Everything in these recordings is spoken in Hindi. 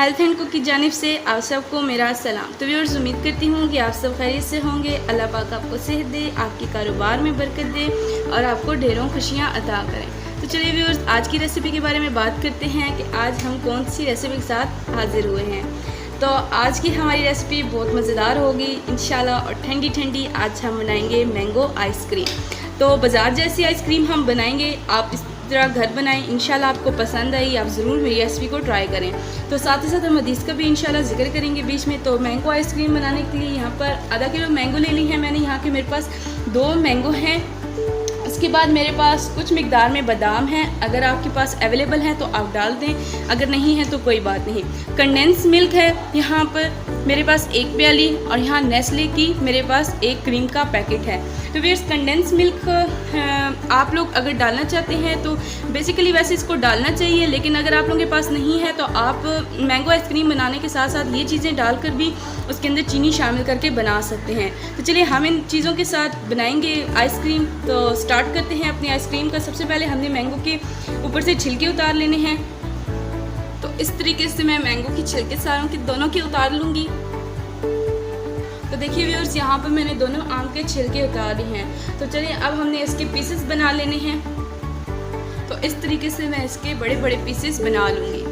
हेल्थ एंड कुक की जानिब से आप सबको मेरा सलाम। तो व्यूअर्स, उम्मीद करती हूँ कि आप सब खैरियत से होंगे। अल्लाह पाक आपको सेहत दे, आपके कारोबार में बरकत दे और आपको ढेरों खुशियाँ अता करें। तो चलिए व्यूअर्स, आज की रेसिपी के बारे में बात करते हैं कि आज हम कौन सी रेसिपी के साथ हाजिर हुए हैं। तो आज की हमारी रेसिपी बहुत मज़ेदार होगी इंशाल्लाह, और ठंडी ठंडी आज हम बनाएंगे मैंगो आइसक्रीम। तो बाज़ार जैसी आइसक्रीम हम बनाएंगे, आप इस तरह घर बनाएं, इंशाल्लाह आपको पसंद आई। आप ज़रूर मेरी रेसिपी को ट्राई करें। तो साथ ही साथ हम हदीस का भी इंशाल्लाह जिक्र करेंगे बीच में। तो मैंगो आइसक्रीम बनाने के लिए यहाँ पर आधा किलो मैंगो ले ली है मैंने। यहाँ के मेरे पास 2 मैंगो हैं। इसके बाद मेरे पास कुछ मिकदार में बादाम हैं। अगर आपके पास अवेलेबल है तो आप डाल दें, अगर नहीं है तो कोई बात नहीं। कंडेंस मिल्क है यहाँ पर मेरे पास 1 प्याली, और यहाँ नेस्ले की मेरे पास 1 क्रीम का पैकेट है। तो व्यूअर्स, कंडेंस मिल्क आप लोग अगर डालना चाहते हैं तो बेसिकली वैसे इसको डालना चाहिए, लेकिन अगर आप लोगों के पास नहीं है तो आप मैंगो आइसक्रीम बनाने के साथ साथ ये चीज़ें डालकर भी उसके अंदर चीनी शामिल करके बना सकते हैं। तो चलिए हम इन चीज़ों के साथ बनाएंगे आइसक्रीम। तो स्टार्ट करते हैं अपनी आइसक्रीम का। सबसे पहले हमने मैंगो के ऊपर से छिलके उतार लेने हैं। तो इस तरीके से मैं मैंगो की छिलके सारों की दोनों की उतार लूँगी। तो देखिए व्यूअर्स, यहाँ पर मैंने दोनों आम के छिलके उतार लिए हैं। तो चलिए अब हमने इसके पीसेस बना लेने हैं। तो इस तरीके से मैं इसके बड़े बड़े पीसेस बना लूँगी।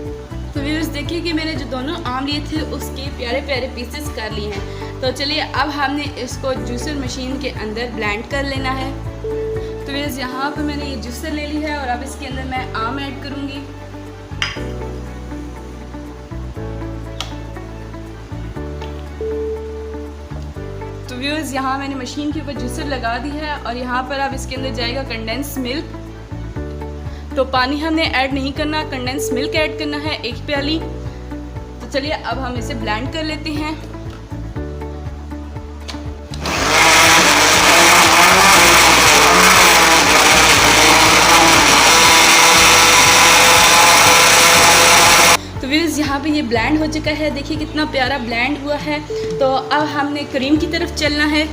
तो व्यूअर्स देखिए कि मैंने जो दोनों आम लिए थे उसके प्यारे प्यारे पीसेस कर लिए हैं। तो चलिए अब हमने इसको जूसर मशीन के अंदर ब्लेंड कर लेना है। तो व्यूअर्स, यहाँ पर मैंने ये जूसर ले ली है और अब इसके अंदर मैं आम ऐड करूँगी। तो व्यूअर्स, यहाँ मैंने मशीन के ऊपर जूसर लगा दी है और यहाँ पर अब इसके अंदर जाएगा कंडेंस मिल्क। तो पानी हमने ऐड नहीं करना, कंडेंस मिल्क ऐड करना है 1 प्याली। तो चलिए अब हम इसे ब्लेंड कर लेते हैं। यहाँ पे ये ब्लेंड हो चुका है। देखिए कितना प्यारा ब्लेंड हुआ है। तो अब हमने क्रीम की तरफ चलना है।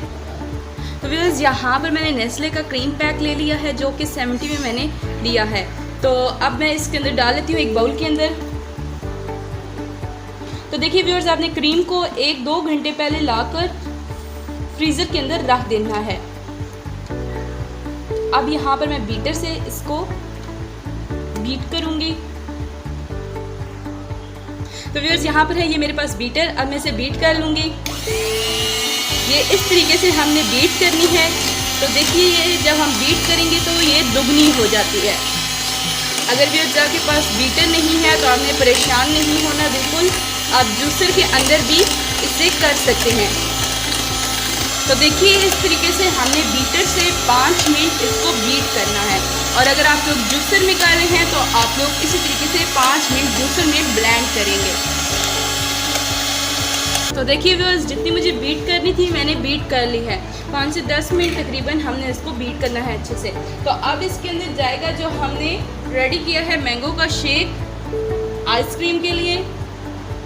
तो व्यूअर्स, यहाँ पर मैंने नेस्ले का क्रीम पैक ले लिया है जो कि 70 में मैंने लिया है। तो अब मैं इसके अंदर डाल लेती हूँ एक बाउल के अंदर। तो देखिए व्यूअर्स, आपने क्रीम को 1-2 घंटे पहले लाकर फ्रीज़र के अंदर रख देना है। अब यहाँ पर मैं बीटर से इसको बीट करूँगी। तो व्यूअर्स, यहाँ पर है ये मेरे पास बीटर। अब मैं इसे बीट कर लूँगी। ये इस तरीके से हमने बीट करनी है। तो देखिए ये जब हम बीट करेंगे तो ये दुगनी हो जाती है। अगर व्यूअर्स आपके पास बीटर नहीं है तो आपने परेशान नहीं होना बिल्कुल। आप जूसर के अंदर भी इसे कर सकते हैं। तो देखिए इस तरीके से हमने बीटर से 5 मिनट इसको बीट करना है। और अगर आप लोग जूसर में कर रहे हैं तो आप लोग इसी तरीके से 5 मिनट जूसर में ब्लेंड करेंगे। तो देखिए व्यूअर्स, जितनी मुझे बीट करनी थी मैंने बीट कर ली है। 5 से 10 मिनट तकरीबन हमने इसको बीट करना है अच्छे से। तो अब इसके अंदर जाएगा जो हमने रेडी किया है मैंगो का शेक आइसक्रीम के लिए,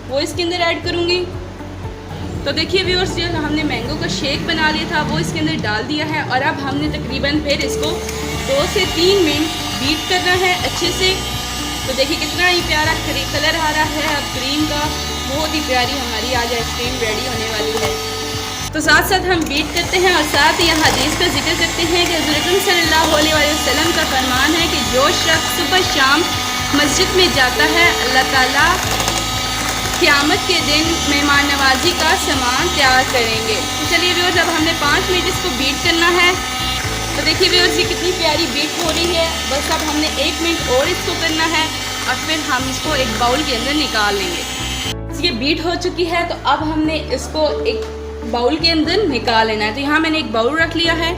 वो इसके अंदर ऐड करूँगी। तो देखिए व्यूअर्स, जो हमने मैंगो का शेक बना लिया था वो इसके अंदर डाल दिया है। और अब हमने तकरीबन फिर इसको 2 से 3 मिनट बीट करना है अच्छे से। तो देखिए कितना ही प्यारा कलर आ रहा है अब क्रीम का। बहुत ही प्यारी हमारी आज आइसक्रीम रेडी होने वाली है। तो साथ साथ हम बीट करते हैं और साथ ही यहाँ हदीस का जिक्र करते हैं कि हज़रत सल्लल्लाहु अलैहि वसल्लम का फरमान है कि जो शख्स सुबह शाम मस्जिद में जाता है, अल्लाह ताला क़यामत के दिन मेहमान नवाजी का सामान तैयार करेंगे। तो चलिए व्यूअर्स, अब हमने 5 मिनट इसको बीट करना है। तो देखिए व्यूअर्स, ये कितनी प्यारी बीट हो रही है। बस अब हमने 1 मिनट और इसको करना है और फिर हम इसको एक बाउल के अंदर निकाल लेंगे। ये बीट हो चुकी है तो अब हमने इसको एक बाउल के अंदर निकाल लेना है। तो यहाँ मैंने एक बाउल रख लिया है।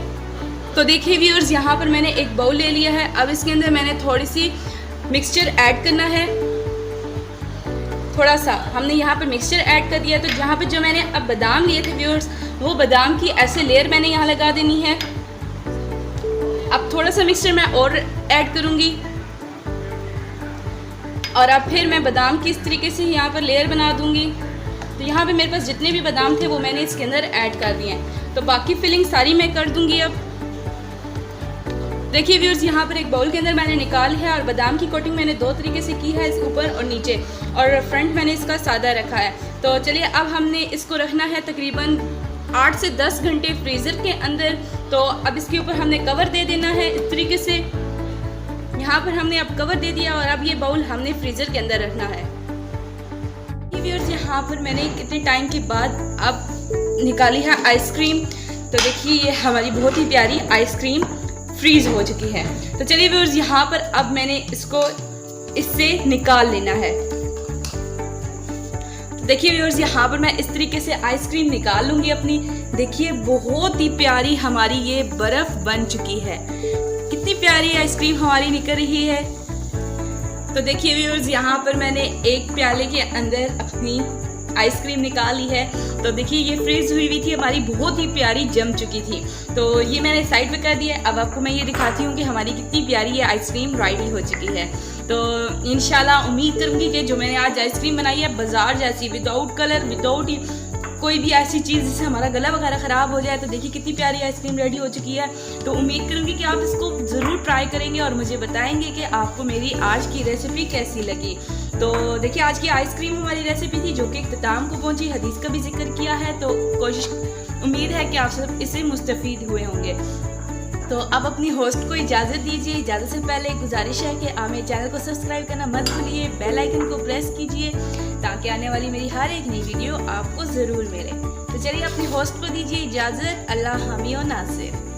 तो देखिए व्यूअर्स, यहाँ पर मैंने एक बाउल ले लिया है। अब इसके अंदर मैंने थोड़ी सी मिक्सचर ऐड करना है। थोड़ा सा हमने यहाँ पर मिक्सचर ऐड कर दिया। तो जहाँ पर जो मैंने अब बादाम लिए थे व्यूअर्स, वो बादाम की ऐसे लेयर मैंने यहाँ लगा देनी है। अब थोड़ा सा मिक्सचर मैं और ऐड करूँगी और अब फिर मैं बादाम की इस तरीके से यहाँ पर लेयर बना दूँगी। तो यहाँ पे मेरे पास जितने भी बादाम थे वो मैंने इसके अंदर ऐड कर दिए हैं। तो बाकी फिलिंग सारी मैं कर दूँगी अब। देखिए व्यूअर्स, यहाँ पर एक बाउल के अंदर मैंने निकाल है और बादाम की कोटिंग मैंने 2 तरीके से की है, इस ऊपर और नीचे, और फ्रंट मैंने इसका सादा रखा है। तो चलिए अब हमने इसको रखना है तकरीबन 8 से 10 घंटे फ्रीज़र के अंदर। तो अब इसके ऊपर हमने कवर दे देना है इस तरीके से। यहाँ पर हमने अब कवर दे दिया और अब ये बाउल हमने फ्रीज़र के अंदर रखना है। व्यूअर्स, यहाँ पर मैंने कितने टाइम के बाद अब निकाली है आइसक्रीम। तो देखिए ये हमारी बहुत ही प्यारी आइसक्रीम फ्रीज़ हो चुकी है। तो चलिए व्यूअर्स, यहाँ पर अब मैंने इसको इससे निकाल लेना है। तो देखिए व्यूअर्स, यहाँ पर मैं इस तरीके से आइसक्रीम निकाल लूँगी अपनी। देखिए बहुत ही प्यारी हमारी ये बर्फ़ बन चुकी है। कितनी प्यारी आइसक्रीम हमारी निकल रही है। तो देखिए व्यूअर्स, यहाँ पर मैंने एक प्याले के अंदर अपनी आइसक्रीम निकाली है। तो देखिए ये फ्रीज हुई थी हमारी, बहुत ही प्यारी जम चुकी थी। तो ये मैंने साइड पे कर दिया। अब आपको मैं ये दिखाती हूँ कि हमारी कितनी प्यारी ये आइसक्रीम रेडी हो चुकी है। तो इंशाल्लाह उम्मीद करूँगी कि जो मैंने आज आइसक्रीम बनाई है बाजार जैसी, विदाउट कलर, विदाउट कोई भी ऐसी चीज़ जिससे हमारा गला वगैरह ख़राब हो जाए। तो देखिए कितनी प्यारी आइसक्रीम रेडी हो चुकी है। तो उम्मीद करूँगी कि आप इसको ज़रूर ट्राई करेंगे और मुझे बताएंगे कि आपको मेरी आज की रेसिपी कैसी लगी। तो देखिए आज की आइसक्रीम हमारी रेसिपी थी जो कि इख्तिताम को पहुंची। हदीस का भी जिक्र किया है, तो उम्मीद है कि आप सब इससे मुस्तफ़ीद हुए होंगे। तो अब अपनी होस्ट को इजाज़त दीजिए। इजाज़त से पहले गुजारिश है कि आप मेरे चैनल को सब्सक्राइब करना मत भूलिए, बेल आइकन को प्रेस कीजिए ताकि आने वाली मेरी हर एक नई वीडियो आपको ज़रूर मिले। तो चलिए अपनी होस्ट को दीजिए इजाज़त। अल्लाह हामी व नासिर।